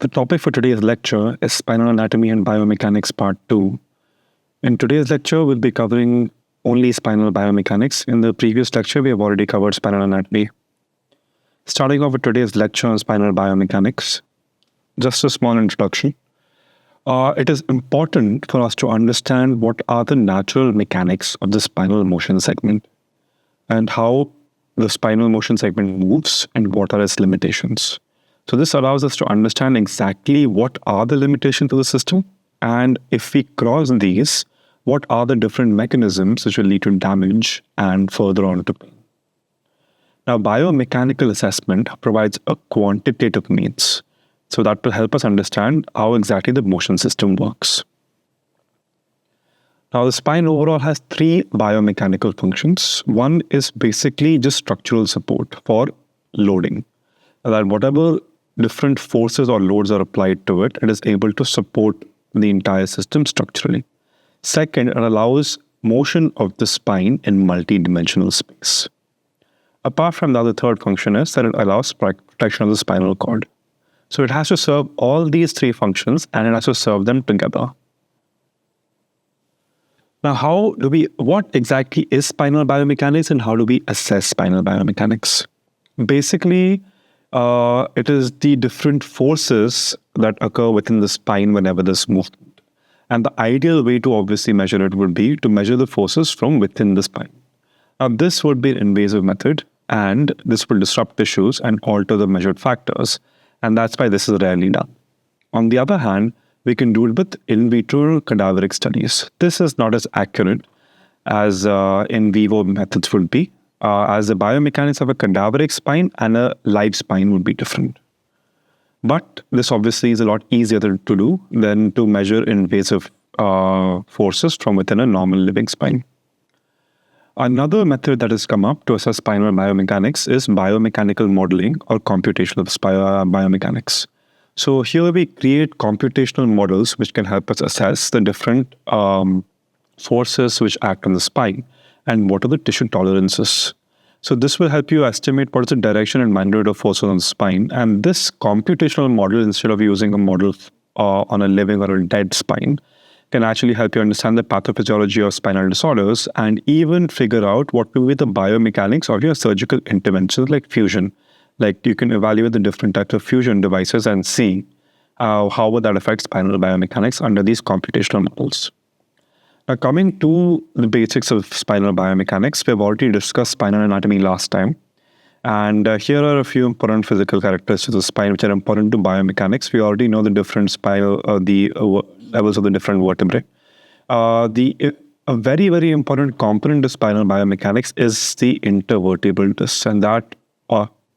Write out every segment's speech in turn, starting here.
The topic for today's lecture is Spinal Anatomy and Biomechanics Part 2. In today's lecture, we'll be covering only spinal biomechanics. In the previous lecture, we have already covered spinal anatomy. Starting off with today's lecture on spinal biomechanics, just a small introduction. It is important for us to understand what are the natural mechanics of the spinal motion segment and how the spinal motion segment moves and what are its limitations. So this allows us to understand exactly what are the limitations of the system, and if we cross these, what are the different mechanisms which will lead to damage and further on to pain. Now, biomechanical assessment provides a quantitative means, so that will help us understand how exactly the motion system works. Now, the spine overall has three biomechanical functions. One is basically just structural support for loading. That whatever different forces or loads are applied to it, it is able to support the entire system structurally. Second, it allows motion of the spine in multi-dimensional space. Apart from that, the third function is that it allows protection of the spinal cord. So it has to serve all these three functions and it has to serve them together. Now, what exactly is spinal biomechanics and how do we assess spinal biomechanics? Basically, it is the different forces that occur within the spine whenever there's movement. And the ideal way to obviously measure it would be to measure the forces from within the spine. Now, this would be an invasive method, and this will disrupt tissues and alter the measured factors. And that's why this is rarely done. On the other hand, we can do it with in vitro cadaveric studies. This is not as accurate as in vivo methods would be, as the biomechanics of a cadaveric spine and a live spine would be different. But this obviously is a lot easier to do than to measure invasive forces from within a normal living spine. Another method that has come up to assess spinal biomechanics is biomechanical modeling or computational biomechanics. So here we create computational models which can help us assess the different forces which act on the spine and what are the tissue tolerances. So this will help you estimate what is the direction and magnitude of forces on the spine. And this computational model, instead of using a model on a living or a dead spine, can actually help you understand the pathophysiology of spinal disorders and even figure out what will be the biomechanics of your surgical interventions like fusion. Like you can evaluate the different types of fusion devices and see how would that affect spinal biomechanics under these computational models. Now, coming to the basics of spinal biomechanics, we've already discussed spinal anatomy last time. And here are a few important physical characteristics of the spine which are important to biomechanics. We already know the different spinal, levels of the different vertebrae. A very, very important component of spinal biomechanics is the intervertebral disc, and that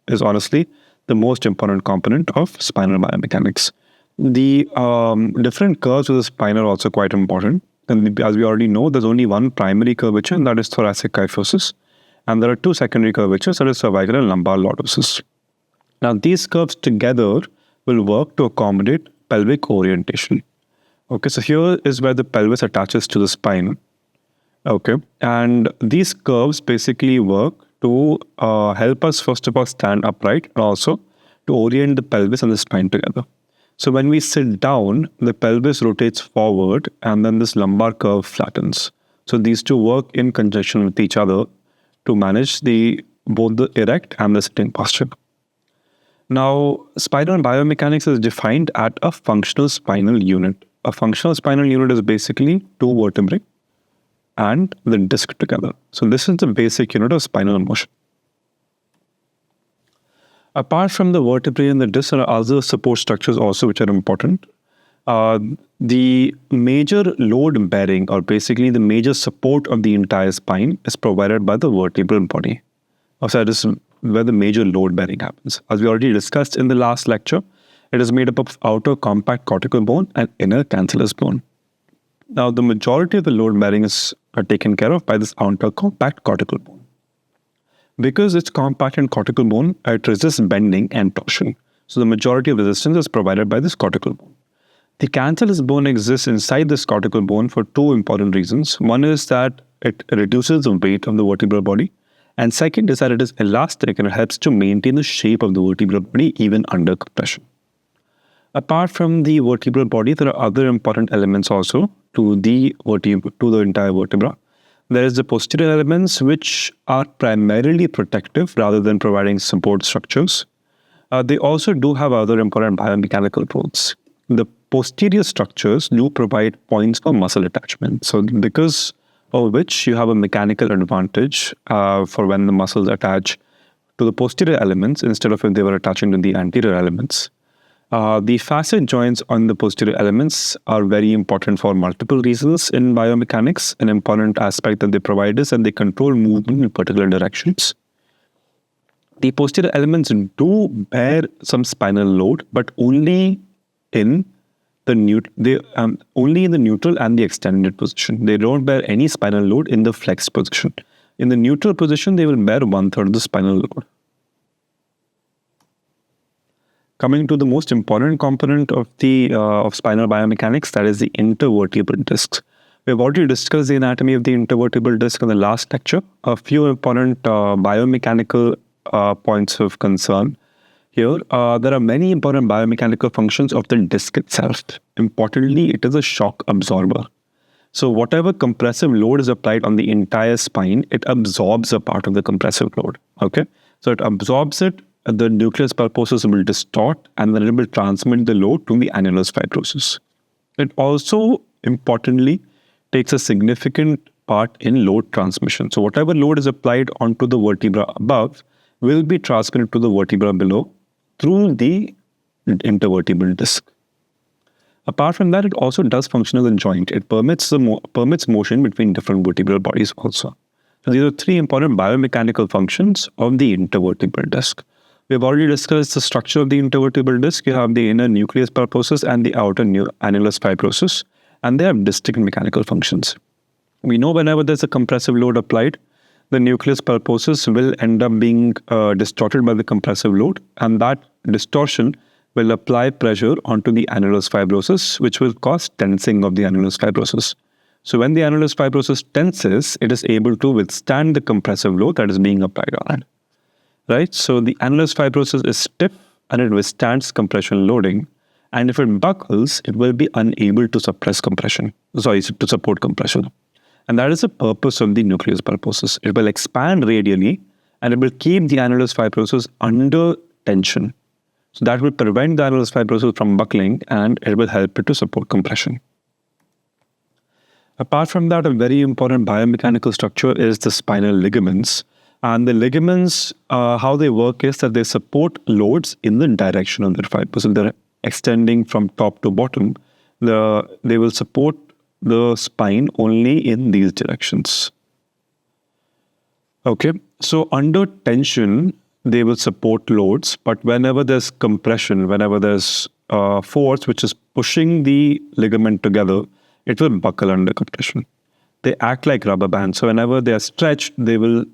is honestly the most important component of spinal biomechanics. The different curves of the spine are also quite important. And as we already know, there's only one primary curvature, and that is thoracic kyphosis. And there are two secondary curvatures, that is cervical and lumbar lordosis. Now, these curves together will work to accommodate pelvic orientation. Okay, so here is where the pelvis attaches to the spine. Okay, and these curves basically work to help us, first of all, stand upright and also to orient the pelvis and the spine together. So when we sit down, the pelvis rotates forward and then this lumbar curve flattens. So these two work in conjunction with each other to manage both the erect and the sitting posture. Now, spinal biomechanics is defined at a functional spinal unit. A functional spinal unit is basically two vertebrae and the disc together. So this is the basic unit of spinal motion. Apart from the vertebrae and the disc, there are other support structures also which are important. The major load bearing, or basically the major support of the entire spine, is provided by the vertebral body. So that is where the major load bearing happens. As we already discussed in the last lecture, it is made up of outer compact cortical bone and inner cancellous bone. Now, the majority of the load bearing is taken care of by this outer compact cortical bone. Because it's compact and cortical bone, it resists bending and torsion. So the majority of resistance is provided by this cortical bone. The cancellous bone exists inside this cortical bone for two important reasons. One is that it reduces the weight of the vertebral body. And second is that it is elastic and it helps to maintain the shape of the vertebral body even under compression. Apart from the vertebral body, there are other important elements also to the entire vertebra. There is the posterior elements, which are primarily protective rather than providing support structures. They also do have other important biomechanical roles. The posterior structures do provide points for muscle attachment. So, because of which you have a mechanical advantage for when the muscles attach to the posterior elements instead of if they were attaching to the anterior elements. The facet joints on the posterior elements are very important for multiple reasons in biomechanics. An important aspect that they provide is that they control movement in particular directions. The posterior elements do bear some spinal load, but only in the neutral and the extended position. They don't bear any spinal load in the flexed position. In the neutral position, they will bear 1/3 of the spinal load. Coming to the most important component of the of spinal biomechanics, that is the intervertebral disc. We've already discussed the anatomy of the intervertebral disc in the last lecture. A few important biomechanical points of concern here. There are many important biomechanical functions of the disc itself. Importantly, it is a shock absorber. So whatever compressive load is applied on the entire spine, it absorbs a part of the compressive load. Okay, so it absorbs it. The nucleus pulposus will distort, and then it will transmit the load to the annulus fibrosus. It also, importantly, takes a significant part in load transmission. So whatever load is applied onto the vertebra above will be transmitted to the vertebra below through the intervertebral disc. Apart from that, it also does function as a joint. It permits motion between different vertebral bodies also. So these are three important biomechanical functions of the intervertebral disc. We've already discussed the structure of the intervertebral disc. You have the inner nucleus pulposus and the outer annulus fibrosus, and they have distinct mechanical functions. We know whenever there's a compressive load applied, the nucleus pulposus will end up being distorted by the compressive load, and that distortion will apply pressure onto the annulus fibrosus, which will cause tensing of the annulus fibrosus. So when the annulus fibrosus tenses, it is able to withstand the compressive load that is being applied on it. Right? So the annulus fibrosus is stiff and it withstands compression loading. And if it buckles, it will be unable to support compression. And that is the purpose of the nucleus pulposus. It will expand radially and it will keep the annulus fibrosus under tension. So that will prevent the annulus fibrosus from buckling and it will help it to support compression. Apart from that, a very important biomechanical structure is the spinal ligaments. And the ligaments, how they work is that they support loads in the direction of the fiber. So they're extending from top to bottom. They will support the spine only in these directions. Okay, so under tension, they will support loads. But whenever there's compression, whenever there's force which is pushing the ligament together, it will buckle under compression. They act like rubber bands. So whenever they are stretched, they will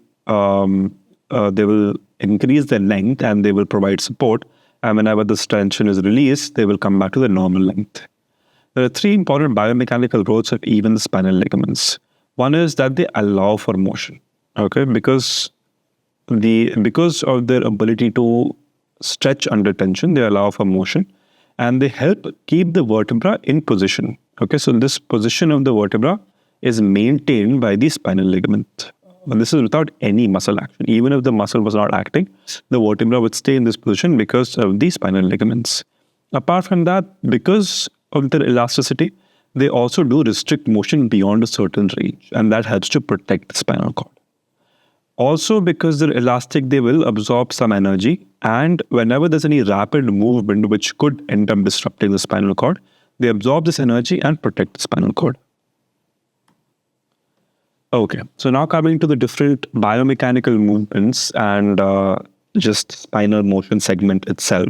increase their length and they will provide support. And whenever this tension is released, they will come back to the normal length. There are three important biomechanical roles of even the spinal ligaments. One is that they allow for motion. Okay, because of their ability to stretch under tension, they allow for motion, and they help keep the vertebra in position. Okay, so this position of the vertebra is maintained by the spinal ligament. And this is without any muscle action. Even if the muscle was not acting, the vertebra would stay in this position because of the spinal ligaments. Apart from that, because of their elasticity, they also do restrict motion beyond a certain range, and that helps to protect the spinal cord. Also, because they're elastic, they will absorb some energy, and whenever there's any rapid movement which could end up disrupting the spinal cord, they absorb this energy and protect the spinal cord. Okay, so now coming to the different biomechanical movements and just spinal motion segment itself.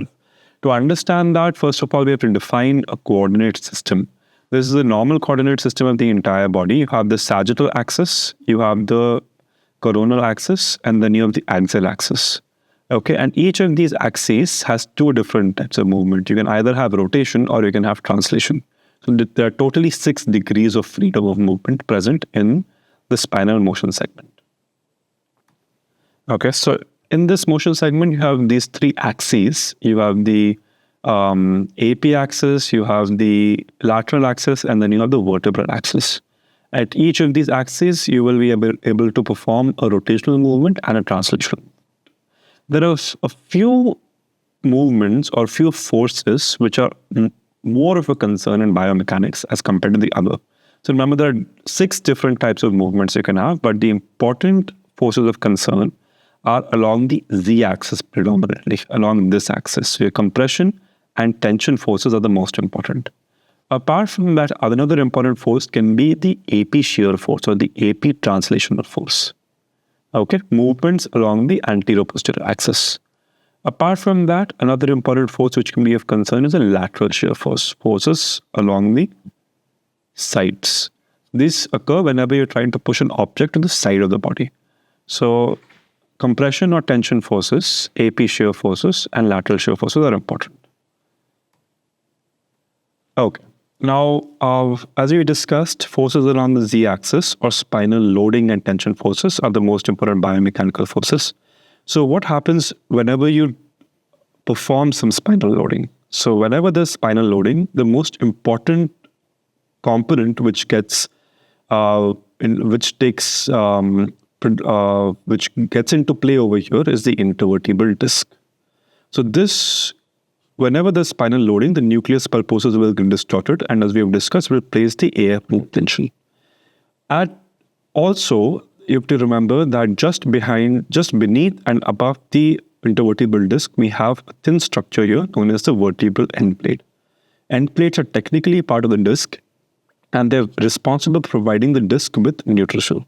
To understand that, first of all, we have to define a coordinate system. This is a normal coordinate system of the entire body. You have the sagittal axis, you have the coronal axis, and then you have the axial axis. Okay, and each of these axes has two different types of movement. You can either have rotation or you can have translation. So there are totally 6 degrees of freedom of movement present in the spinal motion segment. Okay, so in this motion segment, you have these 3 axes. You have the AP axis, you have the lateral axis, and then you have the vertebral axis. At each of these axes, you will be able to perform a rotational movement and a translational. There are a few movements or few forces which are more of a concern in biomechanics as compared to the other. So remember, there are 6 different types of movements you can have, but the important forces of concern are along the z-axis predominantly, along this axis. So your compression and tension forces are the most important. Apart from that, another important force can be the AP shear force or the AP translational force. Okay, movements along the anterior-posterior axis. Apart from that, another important force which can be of concern is the lateral shear force, forces along the sides. These occur whenever you're trying to push an object to the side of the body. So, compression or tension forces, AP shear forces, and lateral shear forces are important. Okay. Now, as we discussed, forces along the z-axis or spinal loading and tension forces are the most important biomechanical forces. So what happens whenever you perform some spinal loading? So whenever there's spinal loading, the most important component which gets which gets into play over here is the intervertebral disc. So this, whenever there's spinal loading, the nucleus pulposus will get distorted, and as we have discussed, will place the AF tension. And also, you have to remember that just beneath and above the intervertebral disc, we have a thin structure here known as the vertebral end plate. End plates are technically part of the disc, and they're responsible for providing the disc with nutrition.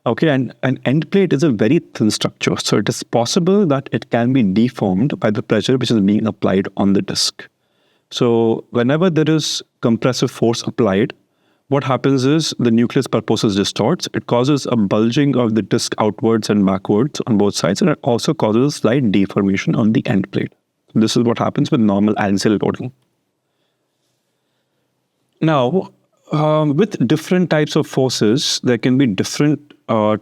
Okay, and an end plate is a very thin structure, so it is possible that it can be deformed by the pressure which is being applied on the disc. So whenever there is compressive force applied, what happens is the nucleus pulposus distorts. It causes a bulging of the disc outwards and backwards on both sides, and it also causes a slight deformation on the end plate. This is what happens with normal axial loading. Now, with different types of forces, there can be different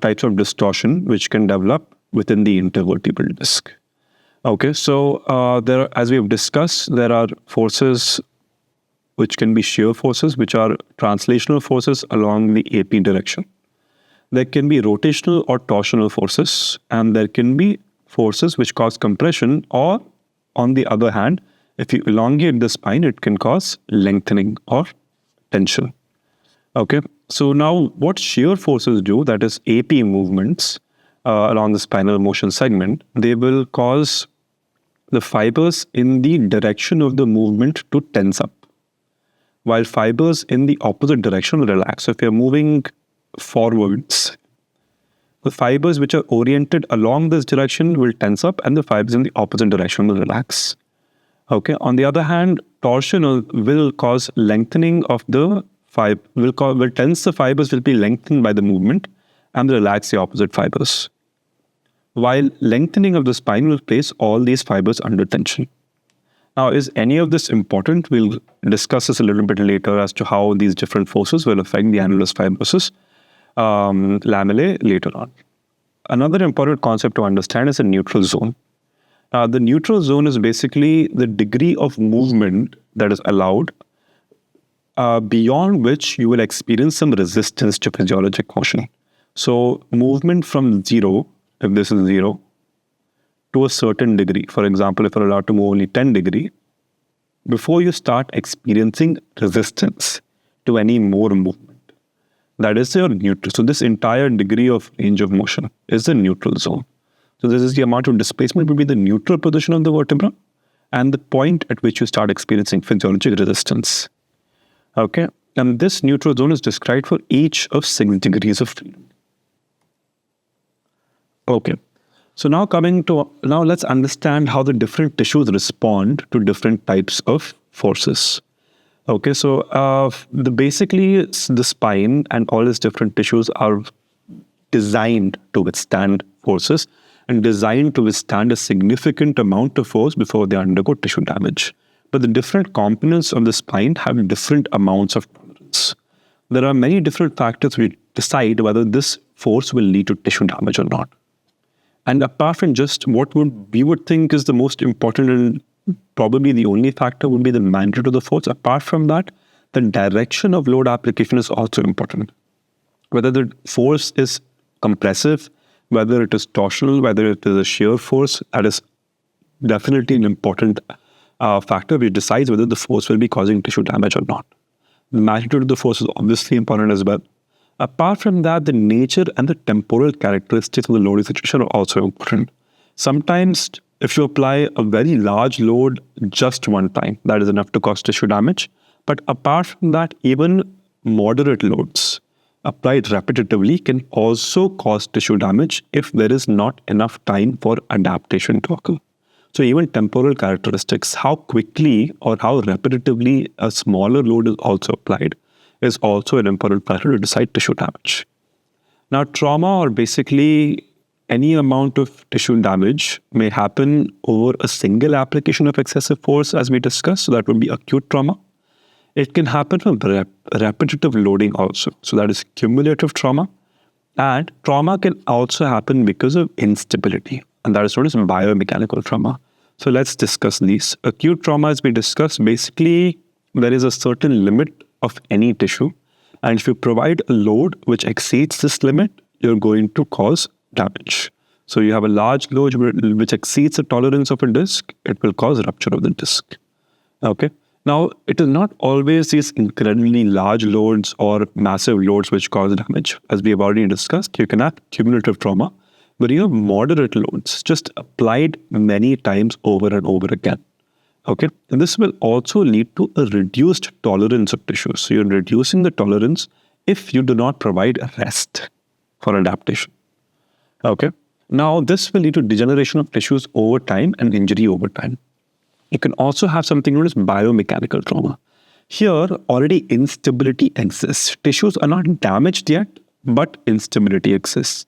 types of distortion which can develop within the intervertebral disc. Okay, so as we have discussed, there are forces which can be shear forces, which are translational forces along the AP direction. There can be rotational or torsional forces, and there can be forces which cause compression, or on the other hand, if you elongate the spine, it can cause lengthening or tension. Okay, so now what shear forces do, that is AP movements along the spinal motion segment, they will cause the fibers in the direction of the movement to tense up, while fibers in the opposite direction will relax. So if you're moving forwards, the fibers which are oriented along this direction will tense up, and the fibers in the opposite direction will relax. Okay. On the other hand, torsional will cause lengthening of the fiber, will tense the fibers, will be lengthened by the movement, and relax the opposite fibers. While lengthening of the spine will place all these fibers under tension. Now, is any of this important? We'll discuss this a little bit later as to how these different forces will affect the annulus fibrosus lamellae later on. Another important concept to understand is the neutral zone. The neutral zone is basically the degree of movement that is allowed beyond which you will experience some resistance to physiologic motion. So movement from 0, if this is 0, to a certain degree. For example, if you're allowed to move only 10 degree, before you start experiencing resistance to any more movement, that is your neutral. So this entire degree of range of motion is the neutral zone. So this is the amount of displacement between the neutral position of the vertebra and the point at which you start experiencing physiologic resistance. Okay, and this neutral zone is described for each of 6 degrees of freedom. Okay. So now let's understand how the different tissues respond to different types of forces. Okay, so basically the spine and all its different tissues are designed to withstand forces and designed to withstand a significant amount of force before they undergo tissue damage. But the different components of the spine have different amounts of tolerance. There are many different factors which decide whether this force will lead to tissue damage or not. And apart from just what we would think is the most important and probably the only factor would be the magnitude of the force. Apart from that, the direction of load application is also important. Whether the force is compressive, whether it is torsional, whether it is a shear force, that is definitely an important factor which decides whether the force will be causing tissue damage or not. The magnitude of the force is obviously important as well. Apart from that, the nature and the temporal characteristics of the loading situation are also important. Sometimes, if you apply a very large load just one time, that is enough to cause tissue damage. But apart from that, even moderate loads applied repetitively can also cause tissue damage if there is not enough time for adaptation to occur. So even temporal characteristics, how quickly or how repetitively a smaller load is also applied, is also an important factor to decide tissue damage. Now, trauma, or basically any amount of tissue damage, may happen over a single application of excessive force, as we discussed. So that would be acute trauma. It can happen from repetitive loading also. So that is cumulative trauma. And trauma can also happen because of instability. And that is known as biomechanical trauma. So let's discuss these. Acute trauma, as we discussed, basically there is a certain limit of any tissue. And if you provide a load which exceeds this limit, you're going to cause damage. So you have a large load which exceeds the tolerance of a disc, it will cause rupture of the disc. Okay. Now, it is not always these incredibly large loads or massive loads which cause damage. As we have already discussed, you can have cumulative trauma, but you have moderate loads just applied many times over and over again. Okay, and this will also lead to a reduced tolerance of tissues. So you're reducing the tolerance if you do not provide rest for adaptation. Okay, now this will lead to degeneration of tissues over time and injury over time. You can also have something known as biomechanical trauma. Here, already instability exists. Tissues are not damaged yet, but instability exists.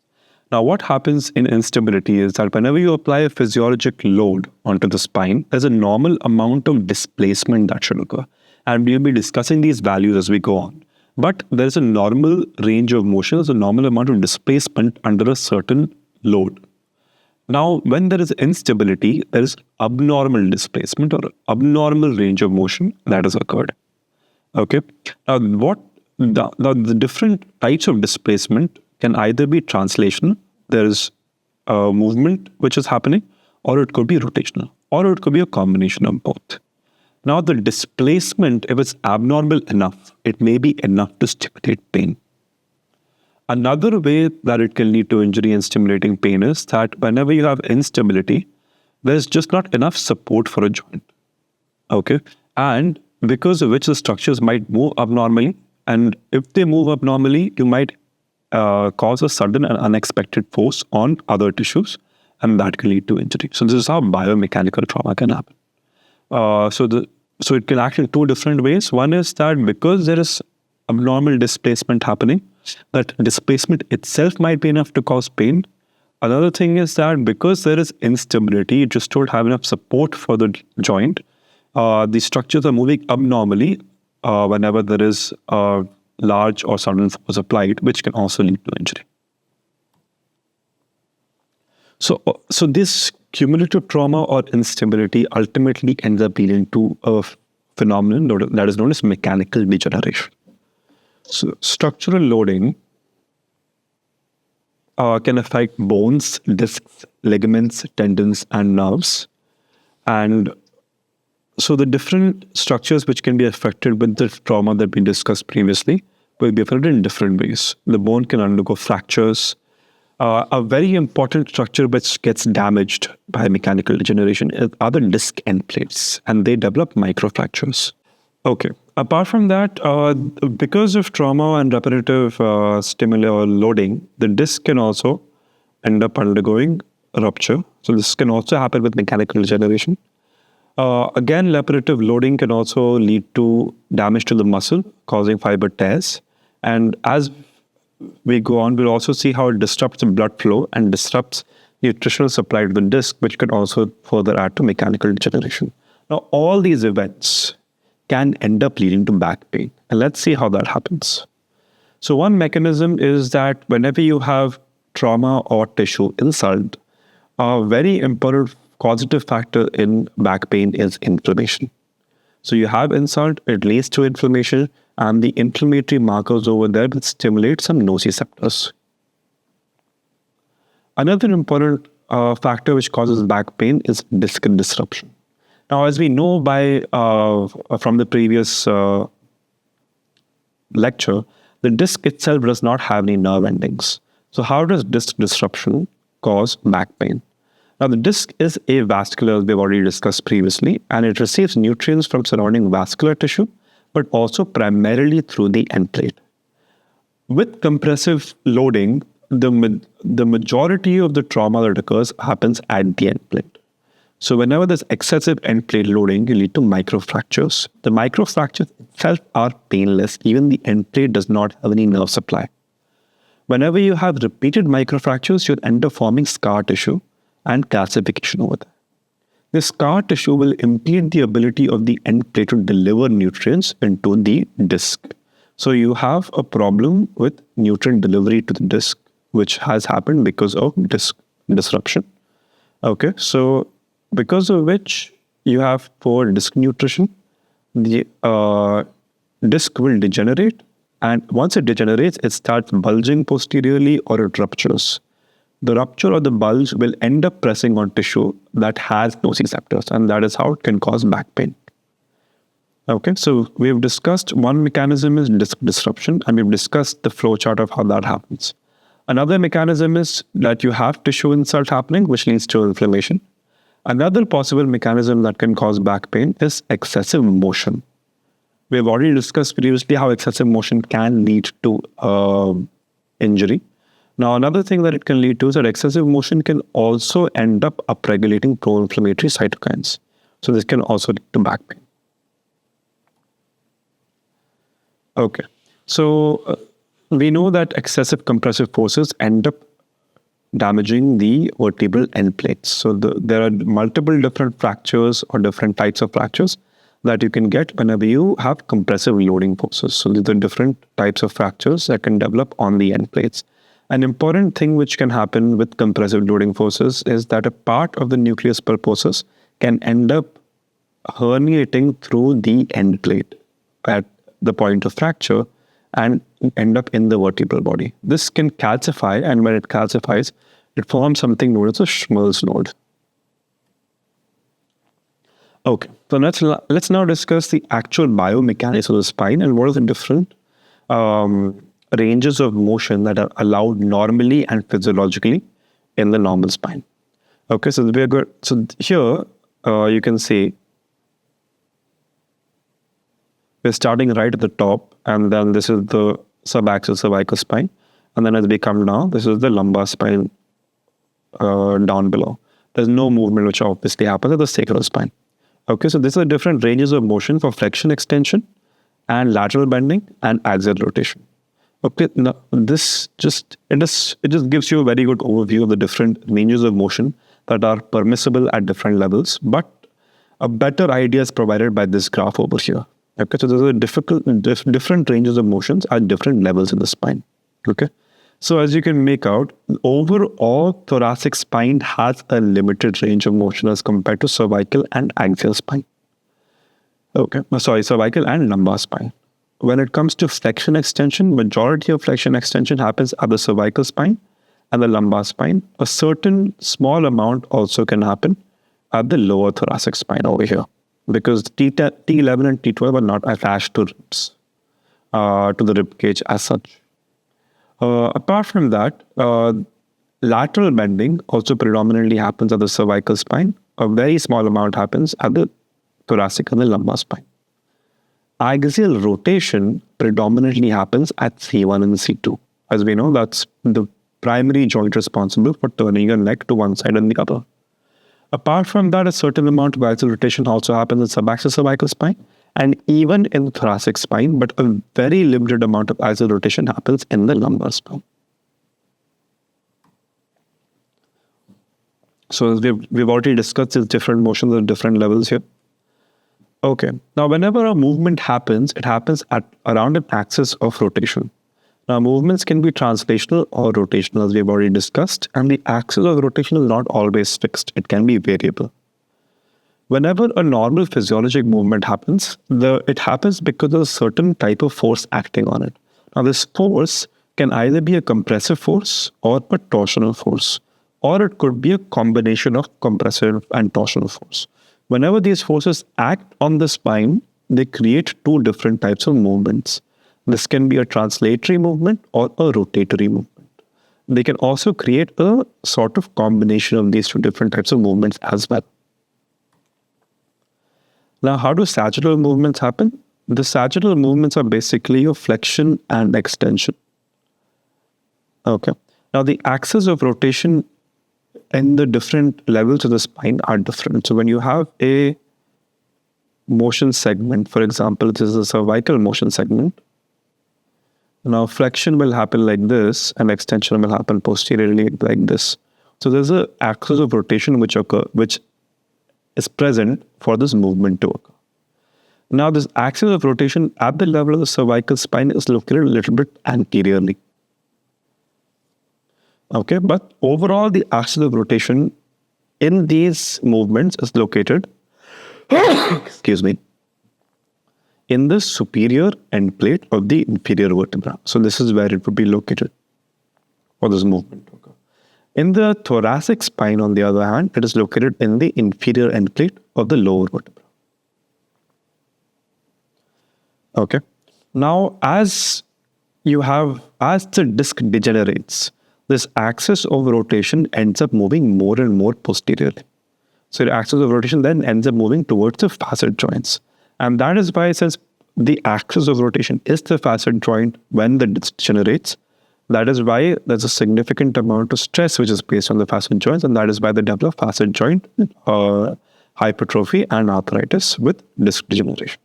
Now, what happens in instability is that whenever you apply a physiologic load onto the spine, there's a normal amount of displacement that should occur. And we'll be discussing these values as we go on. But there's a normal range of motion, there's a normal amount of displacement under a certain load. Now, when there is instability, there is abnormal displacement or abnormal range of motion that has occurred. Okay. Now, the different types of displacement can either be translational, there is a movement which is happening, or it could be rotational, or it could be a combination of both. Now, the displacement, if it's abnormal enough, it may be enough to stimulate pain. Another way that it can lead to injury and stimulating pain is that whenever you have instability, there's just not enough support for a joint. Okay. And because of which the structures might move abnormally. And if they move abnormally, you might cause a sudden and unexpected force on other tissues, and that can lead to injury. So this is how biomechanical trauma can happen. So it can act in two different ways. One is that because there is abnormal displacement happening, that displacement itself might be enough to cause pain. Another thing is that because there is instability, you just don't have enough support for the joint. The structures are moving abnormally whenever there is a large or sudden force applied, which can also lead to injury. So this cumulative trauma or instability ultimately ends up leading to a phenomenon that is known as mechanical degeneration. So structural loading can affect bones, discs, ligaments, tendons, and nerves. And so the different structures which can be affected with the trauma that we discussed previously will be affected in different ways. The bone can undergo fractures. A very important structure which gets damaged by mechanical degeneration are the disc end plates, and they develop microfractures. Okay. Apart from that, because of trauma and repetitive stimuli or loading, the disc can also end up undergoing rupture. So this can also happen with mechanical degeneration. Again, repetitive loading can also lead to damage to the muscle, causing fiber tears. And as we go on, we'll also see how it disrupts the blood flow and disrupts nutritional supply to the disc, which can also further add to mechanical degeneration. Now, all these events can end up leading to back pain. And let's see how that happens. So one mechanism is that whenever you have trauma or tissue insult, a very important causative factor in back pain is inflammation. So you have insult, it leads to inflammation, and the inflammatory markers over there will stimulate some nociceptors. Another important factor which causes back pain is disc disruption. Now, as we know from the previous lecture, the disc itself does not have any nerve endings. So how does disc disruption cause back pain? Now, the disc is avascular, as we've already discussed previously, and it receives nutrients from surrounding vascular tissue, but also primarily through the end plate. With compressive loading, the majority of the trauma that occurs happens at the end plate. So whenever there's excessive end plate loading, you lead to microfractures. The microfractures itself are painless. Even the end plate does not have any nerve supply. Whenever you have repeated microfractures, you'll end up forming scar tissue and calcification over there. This scar tissue will impede the ability of the end plate to deliver nutrients into the disc. So you have a problem with nutrient delivery to the disc, which has happened because of disc disruption. Okay, so because of which you have poor disc nutrition, the disc will degenerate, and once it degenerates, it starts bulging posteriorly or it ruptures. The rupture or the bulge will end up pressing on tissue that has nociceptors, and that is how it can cause back pain. Okay, so we've discussed one mechanism is disc disruption, and we've discussed the flow chart of how that happens. Another mechanism is that you have tissue insult happening, which leads to inflammation. Another possible mechanism that can cause back pain is excessive motion. We've already discussed previously how excessive motion can lead to injury. Now, another thing that it can lead to is that excessive motion can also end up upregulating pro-inflammatory cytokines. So this can also lead to back pain. Okay, so we know that excessive compressive forces end up damaging the vertebral end plates. So there are multiple different fractures or different types of fractures that you can get whenever you have compressive loading forces. So these are different types of fractures that can develop on the end plates. An important thing which can happen with compressive loading forces is that a part of the nucleus pulposus can end up herniating through the end plate at the point of fracture and end up in the vertebral body. This can calcify, and when it calcifies, it forms something known as a Schmill's node. Okay, so let's now discuss the actual biomechanics of the spine and what are the different ranges of motion that are allowed normally and physiologically in the normal spine. Okay, so we're good. So here you can see we're starting right at the top, and then this is the subaxial cervical spine, and then as we come down, this is the lumbar spine down below. There's no movement which obviously happens at the sacral spine. Okay, so these are different ranges of motion for flexion extension and lateral bending and axial rotation. Okay, now this just gives you a very good overview of the different ranges of motion that are permissible at different levels, but a better idea is provided by this graph over here. Okay, so there's different ranges of motions at different levels in the spine. Okay, so as you can make out, overall thoracic spine has a limited range of motion as compared to cervical and axial spine. Okay, cervical and lumbar spine. When it comes to flexion extension, majority of flexion extension happens at the cervical spine and the lumbar spine. A certain small amount also can happen at the lower thoracic spine over here, because T11 and T12 are not attached to ribs, to the rib cage as such. Apart from that, lateral bending also predominantly happens at the cervical spine. A very small amount happens at the thoracic and the lumbar spine. Axial rotation predominantly happens at C1 and C2. As we know, that's the primary joint responsible for turning your neck to one side and the other. Apart from that, a certain amount of axial rotation also happens in subaxial cervical spine and even in the thoracic spine, but a very limited amount of axial rotation happens in the lumbar spine. So as we've already discussed these different motions at different levels here. Okay, now whenever a movement happens, it happens at around an axis of rotation. Now, movements can be translational or rotational, as we've already discussed, and the axis of rotation is not always fixed. It can be variable. Whenever a normal physiologic movement happens, it happens because of a certain type of force acting on it. Now, this force can either be a compressive force or a torsional force, or it could be a combination of compressive and torsional force. Whenever these forces act on the spine, they create two different types of movements. This can be a translatory movement or a rotatory movement. They can also create a sort of combination of these two different types of movements as well. Now, how do sagittal movements happen? The sagittal movements are basically your flexion and extension. Okay. Now, the axis of rotation and the different levels of the spine are different. So, when you have a motion segment, for example, this is a cervical motion segment. Now, flexion will happen like this, and extension will happen posteriorly like this. So, there's an axis of rotation which is present for this movement to occur. Now, this axis of rotation at the level of the cervical spine is located a little bit anteriorly. Okay, but overall, the axis of rotation in these movements is located, excuse me, in the superior end plate of the inferior vertebra. So this is where it would be located for this movement. In the thoracic spine, on the other hand, it is located in the inferior end plate of the lower vertebra. Okay. Now, as the disc degenerates, this axis of rotation ends up moving more and more posteriorly. So the axis of rotation then ends up moving towards the facet joints. And that is why, since the axis of rotation is the facet joint when the disc degenerates, that is why there's a significant amount of stress which is placed on the facet joints, and that is why they develop facet joint hypertrophy and arthritis with disc degeneration.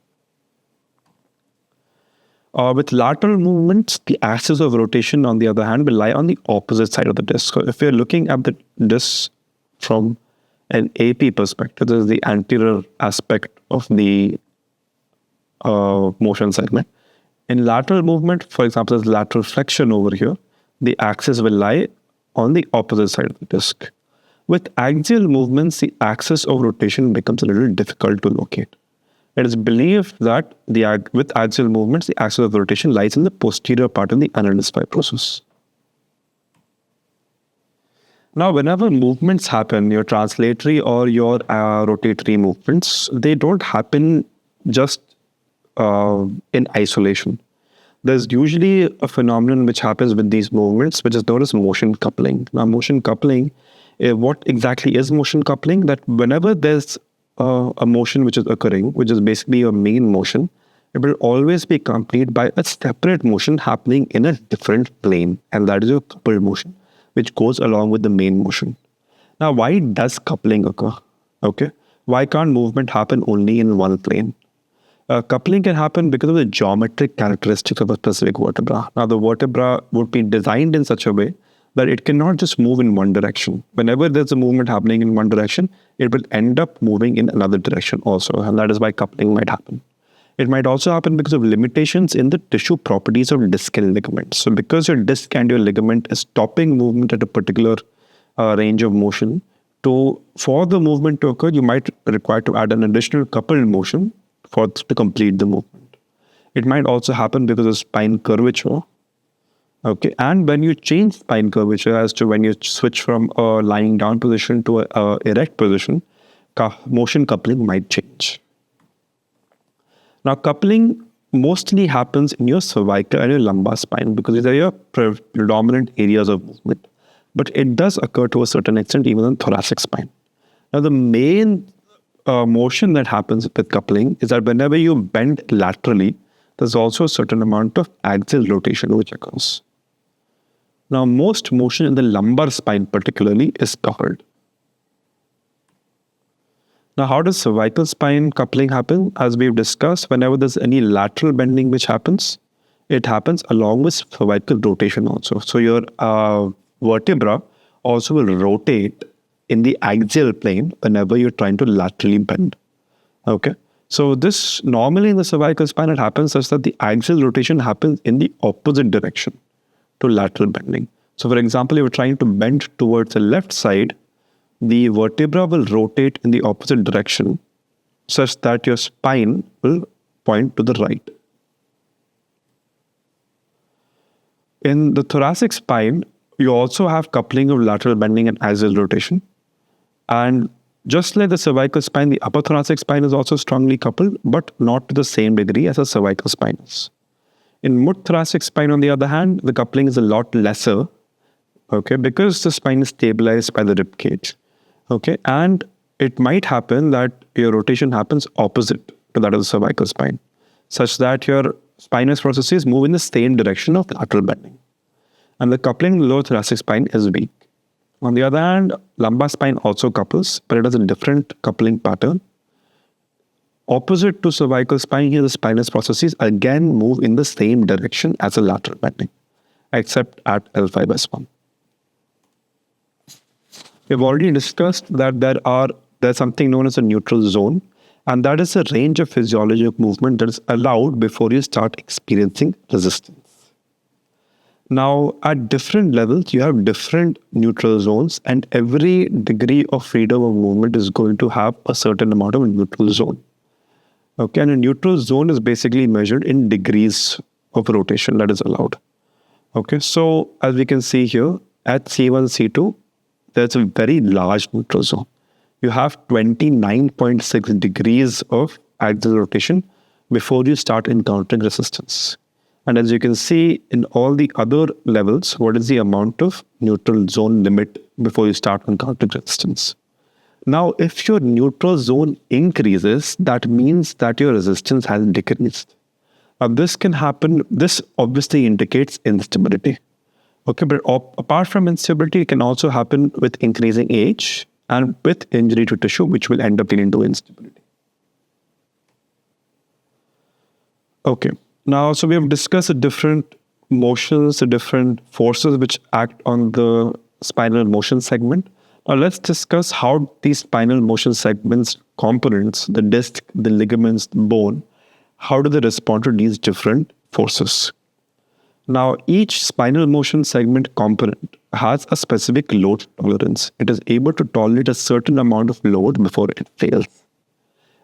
With lateral movements, the axis of rotation, on the other hand, will lie on the opposite side of the disc. So if you're looking at the disc from an AP perspective, this is the anterior aspect of the motion segment. In lateral movement, for example, there's lateral flexion over here. The axis will lie on the opposite side of the disc. With axial movements, the axis of rotation becomes a little difficult to locate. It is believed that with axial movements, the axis of rotation lies in the posterior part of the annulus fibrosus. Now, whenever movements happen, your translatory or your rotatory movements, they don't happen just in isolation. There's usually a phenomenon which happens with these movements, which is known as motion coupling. Now, motion coupling, what exactly is motion coupling? That whenever there's a motion which is occurring, which is basically a main motion, it will always be accompanied by a separate motion happening in a different plane, and that is your coupled motion, which goes along with the main motion. Now, why does coupling occur? Okay, why can't movement happen only in one plane? Coupling can happen because of the geometric characteristics of a specific vertebra. Now, the vertebra would be designed in such a way that it cannot just move in one direction. Whenever there's a movement happening in one direction, it will end up moving in another direction also, and that is why coupling might happen. It might also happen because of limitations in the tissue properties of disc and ligament. So because your disc and your ligament is stopping movement at a particular range of motion, for the movement to occur, you might require to add an additional coupled motion to complete the movement. It might also happen because of spine curvature. Okay, and when you change spine curvature, as to when you switch from a lying down position to a erect position, motion coupling might change. Now, coupling mostly happens in your cervical and your lumbar spine because these are your predominant areas of movement. But it does occur to a certain extent even in thoracic spine. Now, the main motion that happens with coupling is that whenever you bend laterally, there's also a certain amount of axial rotation which occurs. Now, most motion in the lumbar spine particularly is coupled. Now, how does cervical spine coupling happen? As we've discussed, whenever there's any lateral bending which happens, it happens along with cervical rotation also. So your vertebra also will rotate in the axial plane whenever you're trying to laterally bend. Okay. So this normally in the cervical spine, it happens such that the axial rotation happens in the opposite direction. to lateral bending. So for example, if you're trying to bend towards the left side, the vertebra will rotate in the opposite direction such that your spine will point to the right. In the thoracic spine, you also have coupling of lateral bending and axial rotation. And just like the cervical spine, the upper thoracic spine is also strongly coupled, but not to the same degree as the cervical spine is. In mid-thoracic spine, on the other hand, the coupling is a lot lesser, okay, because the spine is stabilized by the rib cage, okay, and it might happen that your rotation happens opposite to that of the cervical spine, such that your spinous processes move in the same direction of lateral bending. And the coupling in the lower thoracic spine is weak. On the other hand, lumbar spine also couples, but it has a different coupling pattern. Opposite to cervical spine, here the spinous processes again move in the same direction as the lateral bending, except at L5S1. We've already discussed that there's something known as a neutral zone, and that is a range of physiology of movement that is allowed before you start experiencing resistance. Now, at different levels, you have different neutral zones, and every degree of freedom of movement is going to have a certain amount of neutral zone. Okay, and a neutral zone is basically measured in degrees of rotation that is allowed. Okay, so as we can see here, at C1, C2, there's a very large neutral zone. You have 29.6 degrees of axial rotation before you start encountering resistance. And as you can see in all the other levels, what is the amount of neutral zone limit before you start encountering resistance? Now, if your neutral zone increases, that means that your resistance has decreased. Now, this can happen, this obviously indicates instability. Okay, but apart from instability, it can also happen with increasing age and with injury to tissue, which will end up leading to instability. Okay. Now, so we have discussed the different motions, the different forces which act on the spinal motion segment. Now, let's discuss how these spinal motion segments components, the disc, the ligaments, the bone, how do they respond to these different forces? Now, each spinal motion segment component has a specific load tolerance. It is able to tolerate a certain amount of load before it fails.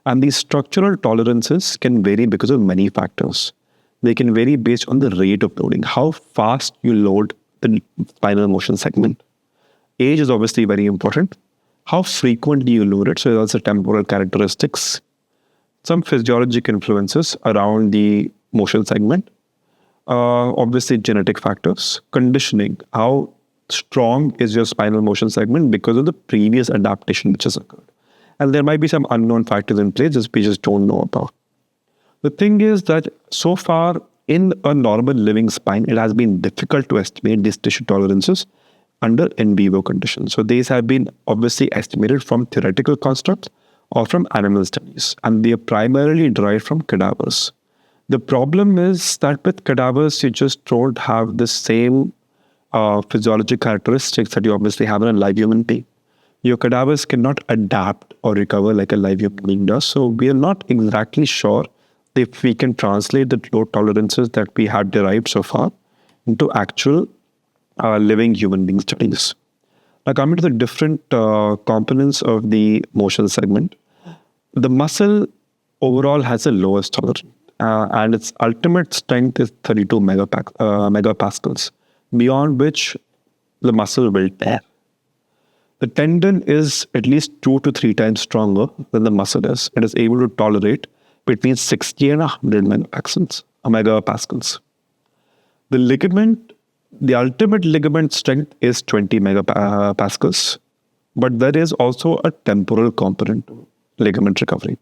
And these structural tolerances can vary because of many factors. They can vary based on the rate of loading, how fast you load the spinal motion segment. Age is obviously very important. How frequently you load it, so there's also temporal characteristics. Some physiologic influences around the motion segment. Obviously genetic factors. Conditioning, how strong is your spinal motion segment because of the previous adaptation which has occurred. And there might be some unknown factors in place that we just don't know about. The thing is that so far in a normal living spine, it has been difficult to estimate these tissue tolerances under in vivo conditions. So these have been obviously estimated from theoretical constructs or from animal studies, and they are primarily derived from cadavers. The problem is that with cadavers, you just don't have the same physiological characteristics that you obviously have in a live human being. Your cadavers cannot adapt or recover like a live human being does. So we are not exactly sure if we can translate the load tolerances that we had derived so far into actual living human being studies. Now, coming to the different components of the motion segment, the muscle overall has the lowest tolerance, and its ultimate strength is 32 megapascals, beyond which the muscle will tear. The tendon is at least 2 to 3 times stronger than the muscle is. It is able to tolerate between 60 and 100 megapascals. The ligament, the ultimate ligament strength is 20 megapascals, but there is also a temporal component to ligament recovery.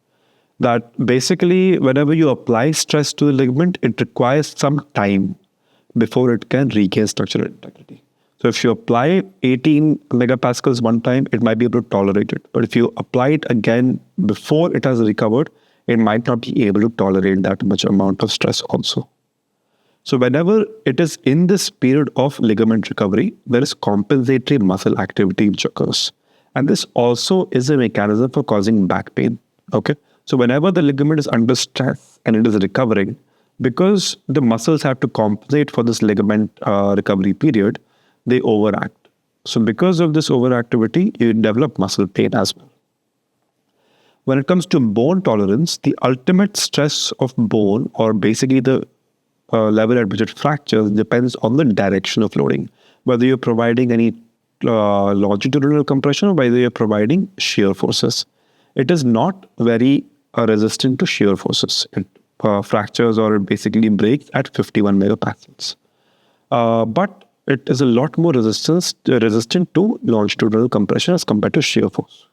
That basically, whenever you apply stress to the ligament, it requires some time before it can regain structural integrity. So if you apply 18 megapascals one time, it might be able to tolerate it. But if you apply it again before it has recovered, it might not be able to tolerate that much amount of stress also. So whenever it is in this period of ligament recovery, there is compensatory muscle activity which occurs. And this also is a mechanism for causing back pain. Okay. So whenever the ligament is under stress and it is recovering, Because the muscles have to compensate for this ligament recovery period, they overact. So because of this overactivity, you develop muscle pain as well. When it comes to bone tolerance, the ultimate stress of bone, or basically the level at which it fractures, depends on the direction of loading. Whether you're providing any longitudinal compression or whether you're providing shear forces. It is not very resistant to shear forces. It fractures or it basically breaks at 51 megapascals. But it is a lot more resistant to longitudinal compression as compared to shear force.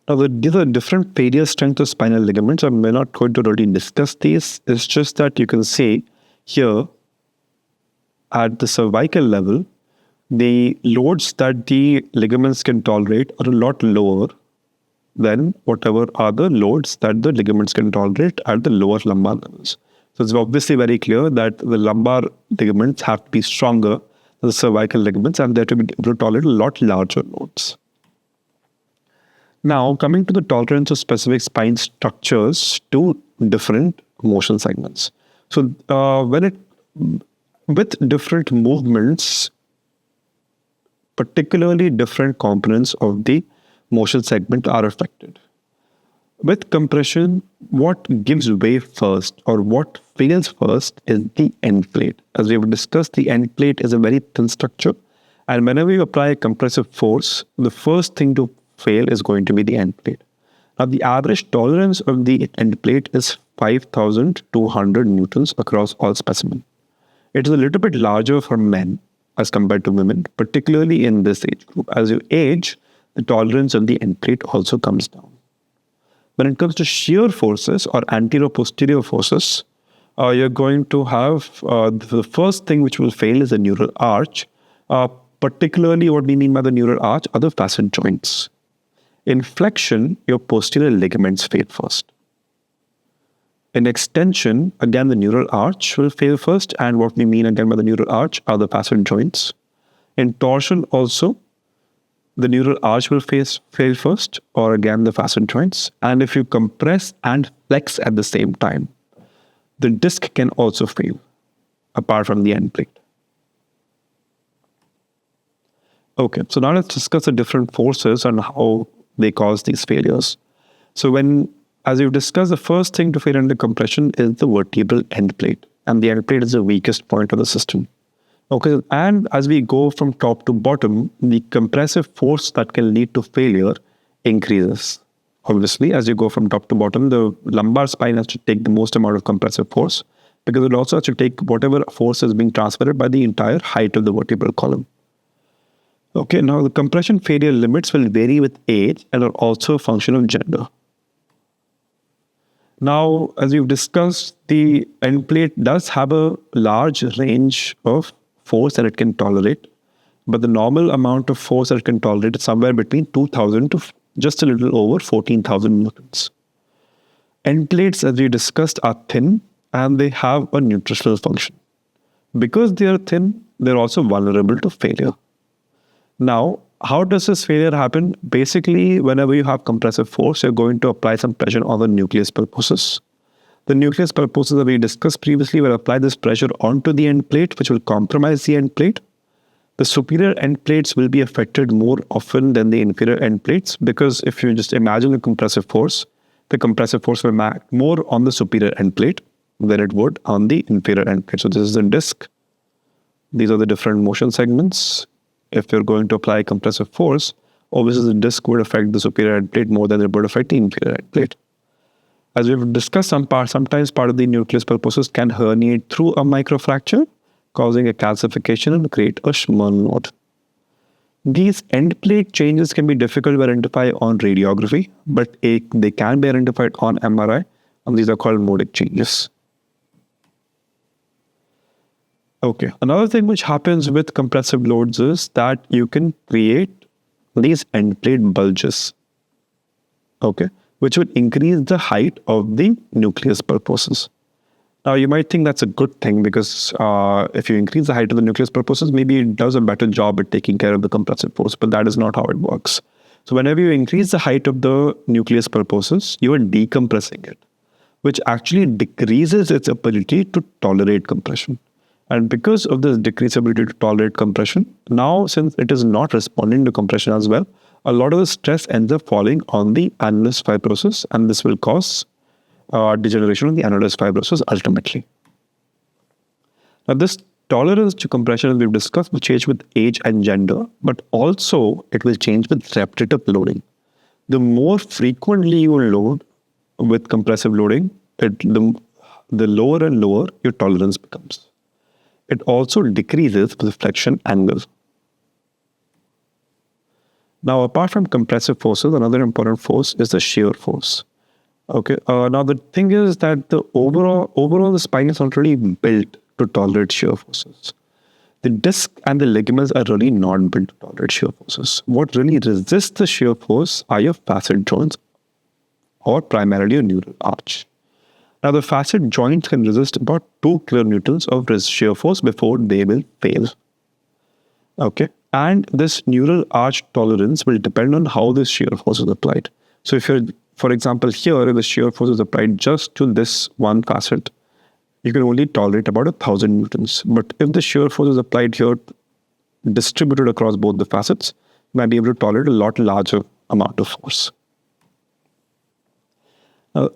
Now, these are different failure strength of spinal ligaments. I'm not going to really discuss these. It's just that you can say here at the cervical level, the loads that the ligaments can tolerate are a lot lower than whatever are the loads that the ligaments can tolerate at the lower lumbar levels. So it's obviously very clear that the lumbar ligaments have to be stronger than the cervical ligaments, and they have to be able to tolerate a lot larger loads. Now, coming to the tolerance of specific spine structures to different motion segments. So, with different movements, particularly different components of the motion segment are affected. With compression, what gives way first or what fails first is the end plate. As we have discussed, the end plate is a very thin structure, and whenever you apply a compressive force, the first thing to fail is going to be the end plate. Now, the average tolerance of the end plate is 5,200 newtons across all specimens. It is a little bit larger for men as compared to women, particularly in this age group. As you age, the tolerance of the end plate also comes down. When it comes to shear forces or anterior-posterior forces, you're going to have the first thing which will fail is the neural arch. Particularly what we mean by the neural arch are the facet joints. In flexion, your posterior ligaments fail first. In extension, again, the neural arch will fail first, and what we mean again by the neural arch are the facet joints. In torsion also, the neural arch will fail first, or again the facet joints. And if you compress and flex at the same time, the disc can also fail, apart from the end plate. Okay, so now let's discuss the different forces and how they cause these failures. So as we've discussed, the first thing to fail under compression is the vertebral end plate. And the end plate is the weakest point of the system. Okay, and as we go from top to bottom, the compressive force that can lead to failure increases. Obviously, as you go from top to bottom, the lumbar spine has to take the most amount of compressive force because it also has to take whatever force is being transferred by the entire height of the vertebral column. Okay, now the compression failure limits will vary with age and are also a function of gender. Now, as we've discussed, the end plate does have a large range of force that it can tolerate, but the normal amount of force that it can tolerate is somewhere between 2,000 to just a little over 14,000 newtons. End plates, as we discussed, are thin and they have a nutritional function. Because they are thin, they're also vulnerable to failure. Now, how does this failure happen? Basically, whenever you have compressive force, you're going to apply some pressure on the nucleus pulposus. The nucleus pulposus that we discussed previously will apply this pressure onto the end plate, which will compromise the end plate. The superior end plates will be affected more often than the inferior end plates because if you just imagine the compressive force will act more on the superior end plate than it would on the inferior end plate. So this is the disc. These are the different motion segments. If you're going to apply compressive force, obviously the disc would affect the superior end plate more than it would affect the inferior end plate. As we've discussed, sometimes part of the nucleus pulposus can herniate through a microfracture, causing a calcification and create a Schmerl node. These end plate changes can be difficult to identify on radiography, but they can be identified on MRI, and these are called modic changes. Okay, another thing which happens with compressive loads is that you can create these end plate bulges, okay, which would increase the height of the nucleus pulposus. Now, you might think that's a good thing because if you increase the height of the nucleus pulposus, maybe it does a better job at taking care of the compressive force, but that is not how it works. So whenever you increase the height of the nucleus pulposus, you are decompressing it. which actually decreases its ability to tolerate compression. And because of this decreased ability to tolerate compression, now since it is not responding to compression as well, a lot of the stress ends up falling on the annulus fibrosus, and this will cause degeneration of the annulus fibrosus ultimately. Now, this tolerance to compression, as we've discussed, will change with age and gender, but also it will change with repetitive loading. The more frequently you load with compressive loading, the lower and lower your tolerance becomes. It also decreases with flexion angle. Now, apart from compressive forces, another important force is the shear force. Okay. Now, the thing is that the overall the spine is not really built to tolerate shear forces. The disc and the ligaments are really not built to tolerate shear forces. What really resists the shear force are your facet joints, or primarily a neural arch. Now, the facet joints can resist about 2 kilonewtons of shear force before they will fail. Okay. And this neural arch tolerance will depend on how this shear force is applied. So if you're, for example, here, if the shear force is applied just to this one facet, you can only tolerate about 1,000 newtons. But if the shear force is applied here, distributed across both the facets, you might be able to tolerate a lot larger amount of force.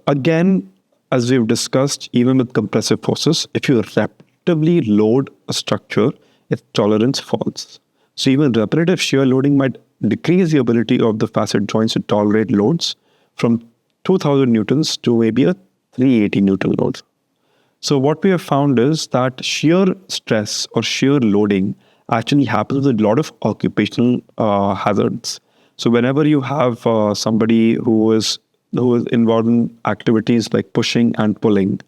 Again, as we've discussed, even with compressive forces, if you repetitively load a structure, its tolerance falls. So even repetitive shear loading might decrease the ability of the facet joints to tolerate loads from 2,000 newtons to maybe a 380 newton load. So what we have found is that shear stress or shear loading actually happens with a lot of occupational hazards. So whenever you have somebody who is involved in activities like pushing and pulling,